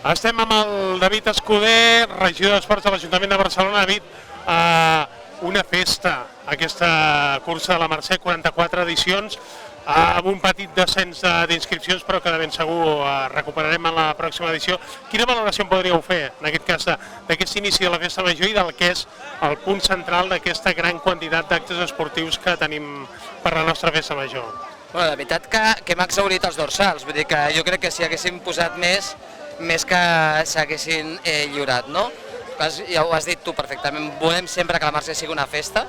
Estem amb el David Escudé, regidor d'Esports de l'Ajuntament de Barcelona. David, una festa, aquesta cursa de la Mercè, 44 edicions, amb un petit descens d'inscripcions, però que de ben segur recuperarem en la pròxima edició. Quina valoració podríeu fer, en aquest cas, d'aquest inici de la festa major i del que és el punt central d'aquesta gran quantitat d'actes esportius que tenim per la nostra festa major? La veritat que hem exhaurit els dorsals, vull dir que jo crec que si haguéssim posat més que s'haguessin lliurat, no? Ja ho has dit tu perfectament, volem sempre que la Mercè sigui una festa,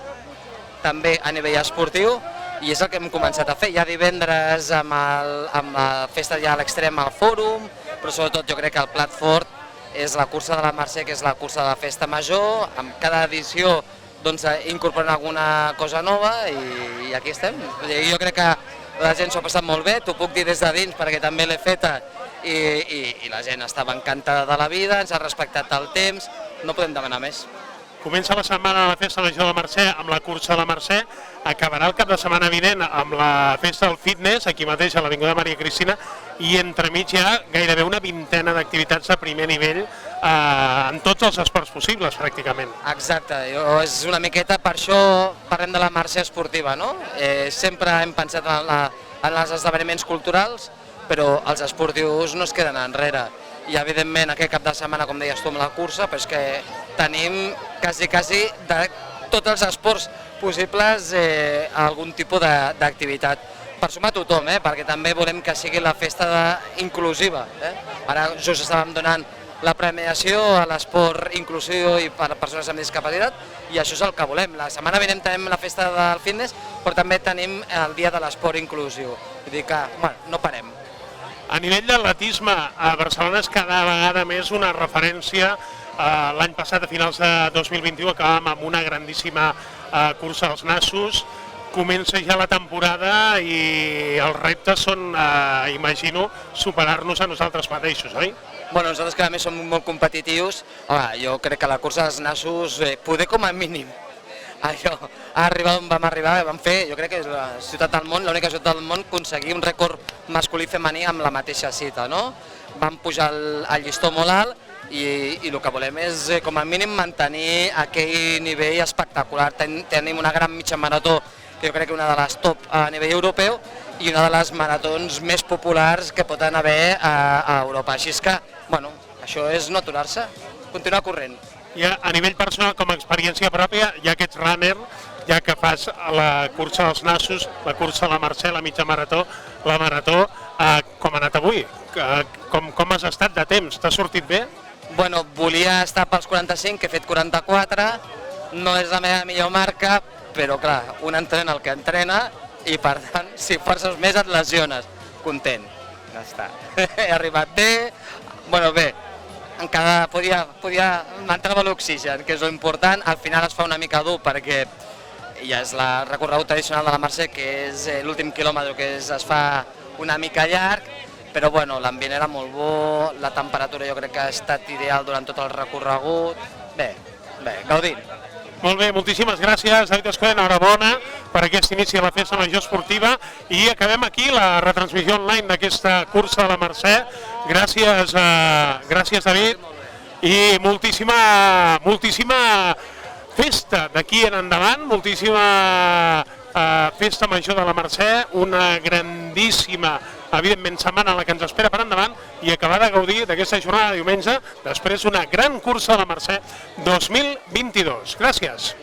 també a nivell esportiu, i és el que hem començat a fer. Ja divendres amb la festa ja a l'extrem al fòrum, però sobretot jo crec que el plat fort és la cursa de la Mercè, que és la cursa de la festa major. Amb cada edició incorporem alguna cosa nova i aquí estem. Jo crec que la gent s'ho ha passat molt bé, t'ho puc dir des de dins perquè també l'he feta i la gent estava encantada de la vida, ens ha respectat el temps, no podem demanar més. Comença la setmana de la festa major de la Mercè amb la cursa de la Mercè, acabarà el cap de setmana vinent amb la festa del fitness, aquí mateix a l'Avinguda Maria Cristina, i entremig hi ha gairebé una vintena d'activitats de primer nivell en tots els esports possibles, pràcticament. Exacte, és una miqueta, per això parlem de la Mercè esportiva, no? Sempre hem pensat en els esdeveniments culturals, però els esportius no es queden enrere. I evidentment aquest cap de setmana, com deies tu, amb la cursa, però és que tenim quasi de tots els esports possibles algun tipus d'activitat. Per sumar a tothom, perquè també volem que sigui la festa inclusiva. Ara just estàvem donant la premiació a l'esport inclusiu i per a persones amb discapacitat, i això és el que volem. La setmana vinent tenim la festa del fitness, però també tenim el dia de l'esport inclusiu. Vull dir que no parem. A nivell d'atletisme, a Barcelona és cada vegada més una referència. L'any passat, a finals de 2021, acabàvem amb una grandíssima cursa als nassos. Comença ja la temporada i els reptes són, imagino, superar-nos a nosaltres mateixos, oi? Bueno, nosaltres que a més som molt competitius, jo crec que la cursa dels nassos, poder com a mínim, arribar on vam arribar, vam fer, jo crec que és la ciutat del món, l'única ciutat del món, aconseguir un rècord masculí i femení amb la mateixa cita, no? Vam pujar el llistó molt alt i el que volem és, com a mínim, mantenir aquell nivell espectacular. Tenim una gran mitja marató, que jo crec que és una de les top a nivell europeu, i una de les maratons més populars que poden haver a Europa. Així és que, bueno, això és no aturar-se, continuar corrent. I a nivell personal, com a experiència pròpia, ja que ets runner, ja que fas la cursa dels nassos, la cursa de la Mercè, la mitja marató, la marató, com ha anat avui? Com has estat de temps? T'ha sortit bé? Bueno, volia estar pels 45, he fet 44, no és la meva millor marca, però clar, un entrena el que entrena i per tant, si forces més et lesiones. Content, ja està. He arribat bé, bueno bé, encara m'entrava l'oxigen, que és l'important. Al final es fa una mica dur perquè ja és el recorregut tradicional de la Mercè, que és l'últim quilòmetre, que es fa una mica llarg, però bueno, l'ambient era molt bo, la temperatura jo crec que ha estat ideal durant tot el recorregut. Bé, gaudint. Molt bé, moltíssimes gràcies, David Escudé, enhorabona per aquest inici de la festa major esportiva i acabem aquí la retransmissió online d'aquesta cursa de la Mercè. Gràcies, David, i moltíssima festa d'aquí en endavant, moltíssima festa major de la Mercè, una grandíssima, evidentment, setmana la que ens espera per endavant i acabar de gaudir d'aquesta jornada de diumenge després d'una gran cursa de la Mercè 2022. Gràcies.